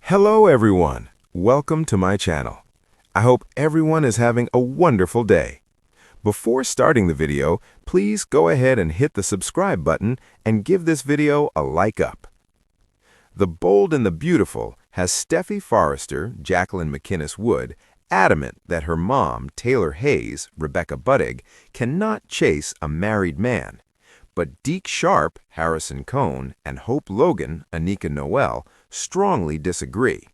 Hello everyone, welcome to my channel. I hope everyone is having a wonderful day. Before starting the video, please go ahead and hit the subscribe button and give this video a like up. The Bold and the Beautiful has Steffi Forrester, Jacqueline McInnes Wood, adamant that her mom, Taylor Hayes, Rebecca Buddig, cannot chase a married man. But Deke Sharp, Harrison Cohn, and Hope Logan, Anika Noel, strongly disagree.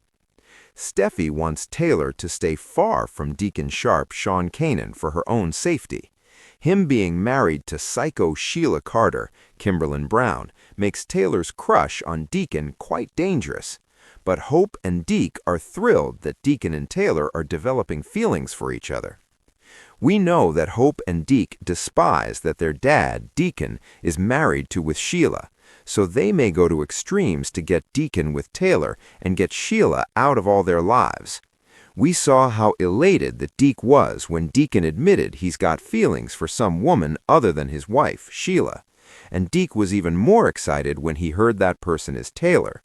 Steffi wants Taylor to stay far from Deacon Sharp, Sean Kanan, for her own safety. Him being married to psycho Sheila Carter, Kimberlyn Brown, makes Taylor's crush on Deacon quite dangerous. But Hope and Deke are thrilled that Deacon and Taylor are developing feelings for each other. We know that Hope and Deke despise that their dad, Deacon, is married to with Sheila, so they may go to extremes to get Deacon with Taylor and get Sheila out of all their lives. We saw how elated that Deke was when Deacon admitted he's got feelings for some woman other than his wife, Sheila. And Deke was even more excited when he heard that person is Taylor.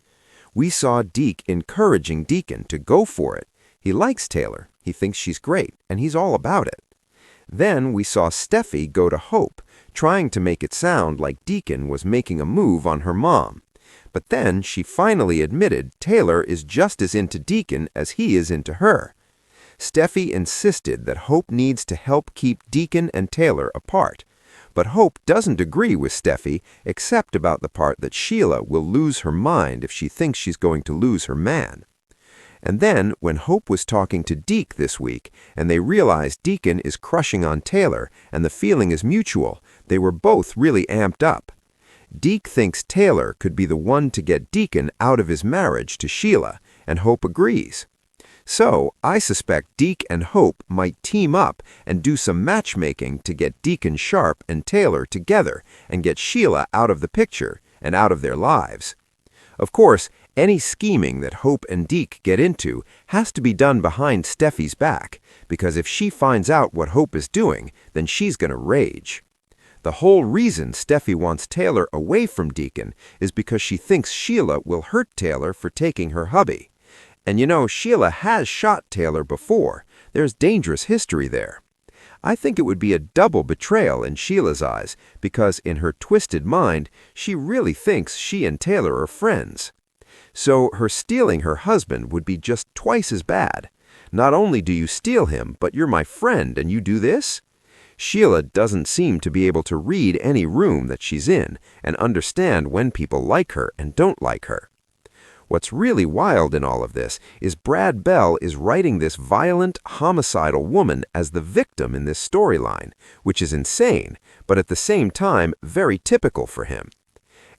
We saw Deke encouraging Deacon to go for it. He likes Taylor, he thinks she's great, and he's all about it. Then we saw Steffi go to Hope, trying to make it sound like Deacon was making a move on her mom. But then she finally admitted Taylor is just as into Deacon as he is into her. Steffi insisted that Hope needs to help keep Deacon and Taylor apart. But Hope doesn't agree with Steffi except about the part that Sheila will lose her mind if she thinks she's going to lose her man. And then, when Hope was talking to Deke this week, and they realized Deacon is crushing on Taylor and the feeling is mutual, they were both really amped up. Deke thinks Taylor could be the one to get Deacon out of his marriage to Sheila, and Hope agrees. So, I suspect Deke and Hope might team up and do some matchmaking to get Deacon Sharp and Taylor together and get Sheila out of the picture and out of their lives. Of course, any scheming that Hope and Deke get into has to be done behind Steffi's back, because if she finds out what Hope is doing, then she's going to rage. The whole reason Steffi wants Taylor away from Deacon is because she thinks Sheila will hurt Taylor for taking her hubby. And you know, Sheila has shot Taylor before. There's dangerous history there. I think it would be a double betrayal in Sheila's eyes, because in her twisted mind, she really thinks she and Taylor are friends. So her stealing her husband would be just twice as bad. Not only do you steal him, but you're my friend and you do this? Sheila doesn't seem to be able to read any room that she's in and understand when people like her and don't like her. What's really wild in all of this is Brad Bell is writing this violent, homicidal woman as the victim in this storyline, which is insane, but at the same time very typical for him.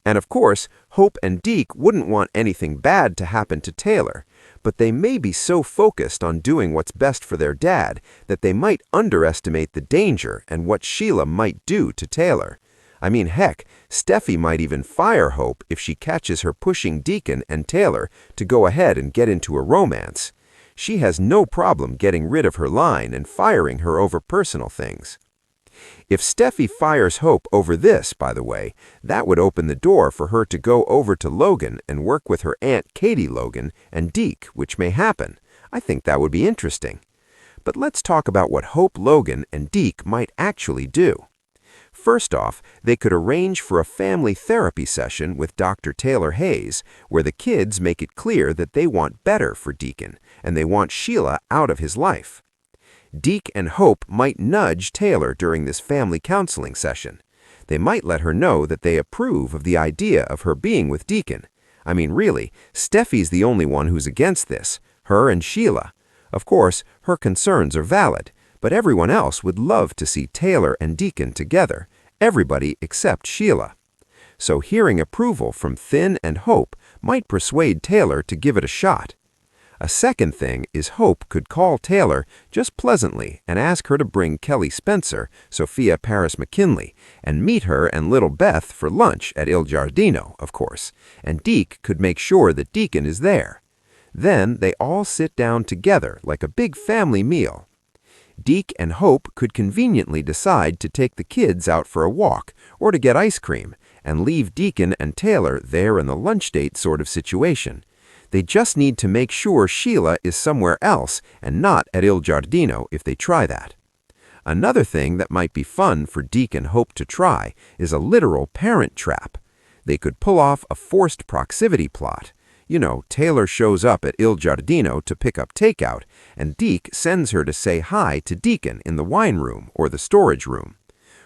And of course, Hope and Deke wouldn't want anything bad to happen to Taylor, but they may be so focused on doing what's best for their dad that they might underestimate the danger and what Sheila might do to Taylor. I mean, heck, Steffi might even fire Hope if she catches her pushing Deacon and Taylor to go ahead and get into a romance. She has no problem getting rid of her line and firing her over personal things. If Steffi fires Hope over this, by the way, that would open the door for her to go over to Logan and work with her Aunt Katie Logan and Deke, which may happen. I think that would be interesting. But let's talk about what Hope Logan and Deke might actually do. First off, they could arrange for a family therapy session with Dr. Taylor Hayes, where the kids make it clear that they want better for Deacon, and they want Sheila out of his life. Deke and Hope might nudge Taylor during this family counseling session. They might let her know that they approve of the idea of her being with Deacon. I mean, really, Steffi's the only one who's against this, her and Sheila. Of course, her concerns are valid, but everyone else would love to see Taylor and Deacon together, everybody except Sheila. So hearing approval from Thin and Hope might persuade Taylor to give it a shot. A second thing is Hope could call Taylor just pleasantly and ask her to bring Kelly Spencer, Sophia Paris McKinley, and meet her and little Beth for lunch at Il Giardino, of course, and Deke could make sure that Deacon is there. Then they all sit down together like a big family meal. Deke and Hope could conveniently decide to take the kids out for a walk or to get ice cream and leave Deacon and Taylor there in the lunch date sort of situation. They just need to make sure Sheila is somewhere else and not at Il Giardino if they try that. Another thing that might be fun for Deke and Hope to try is a literal parent trap. They could pull off a forced proximity plot. You know, Taylor shows up at Il Giardino to pick up takeout, and Deke sends her to say hi to Deacon in the wine room or the storage room.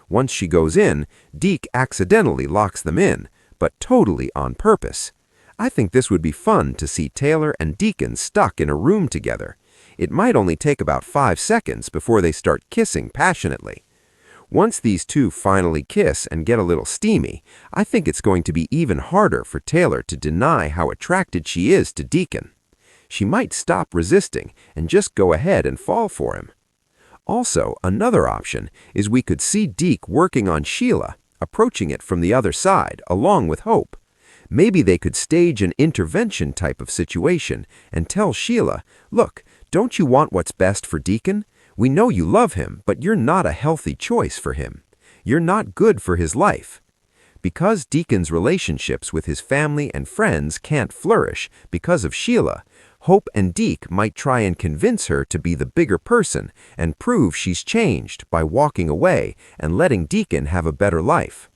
Once she goes in, Deke accidentally locks them in, but totally on purpose. I think this would be fun to see Taylor and Deacon stuck in a room together. It might only take about 5 seconds before they start kissing passionately. Once these two finally kiss and get a little steamy, I think it's going to be even harder for Taylor to deny how attracted she is to Deacon. She might stop resisting and just go ahead and fall for him. Also, another option is we could see Deke working on Sheila, approaching it from the other side, along with Hope. Maybe they could stage an intervention type of situation and tell Sheila, "Look, don't you want what's best for Deacon? We know you love him, but you're not a healthy choice for him. You're not good for his life." Because Deacon's relationships with his family and friends can't flourish because of Sheila, Hope and Deke might try and convince her to be the bigger person and prove she's changed by walking away and letting Deacon have a better life.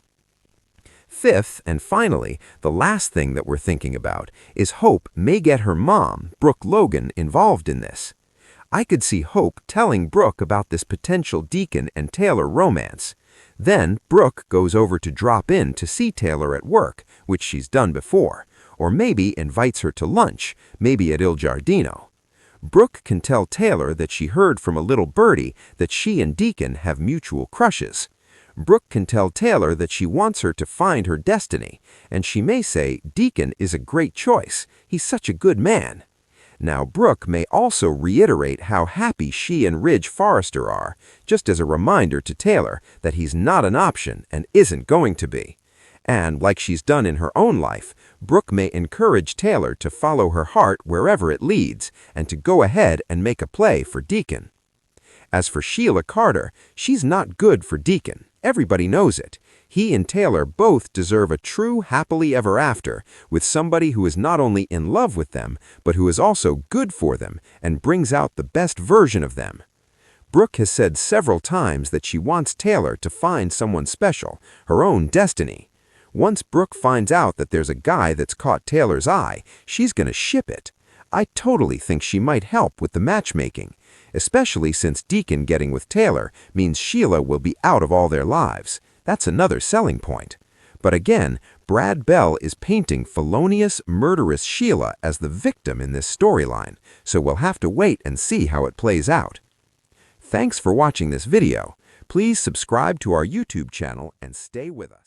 Fifth, and finally, the last thing that we're thinking about is Hope may get her mom, Brooke Logan, involved in this. I could see Hope telling Brooke about this potential Deacon and Taylor romance. Then Brooke goes over to drop in to see Taylor at work, which she's done before, or maybe invites her to lunch, maybe at Il Giardino. Brooke can tell Taylor that she heard from a little birdie that she and Deacon have mutual crushes. Brooke can tell Taylor that she wants her to find her destiny, and she may say Deacon is a great choice. He's such a good man. Now, Brooke may also reiterate how happy she and Ridge Forrester are, just as a reminder to Taylor that he's not an option and isn't going to be. And like she's done in her own life, Brooke may encourage Taylor to follow her heart wherever it leads and to go ahead and make a play for Deacon. As for Sheila Carter, she's not good for Deacon. Everybody knows it. He and Taylor both deserve a true happily ever after with somebody who is not only in love with them, but who is also good for them and brings out the best version of them. Brooke has said several times that she wants Taylor to find someone special, her own destiny. Once Brooke finds out that there's a guy that's caught Taylor's eye, she's going to ship it. I totally think she might help with the matchmaking, especially since Deacon getting with Taylor means Sheila will be out of all their lives. That's another selling point. But again, Brad Bell is painting felonious, murderous Sheila as the victim in this storyline, so we'll have to wait and see how it plays out. Thanks for watching this video. Please subscribe to our YouTube channel and stay with us.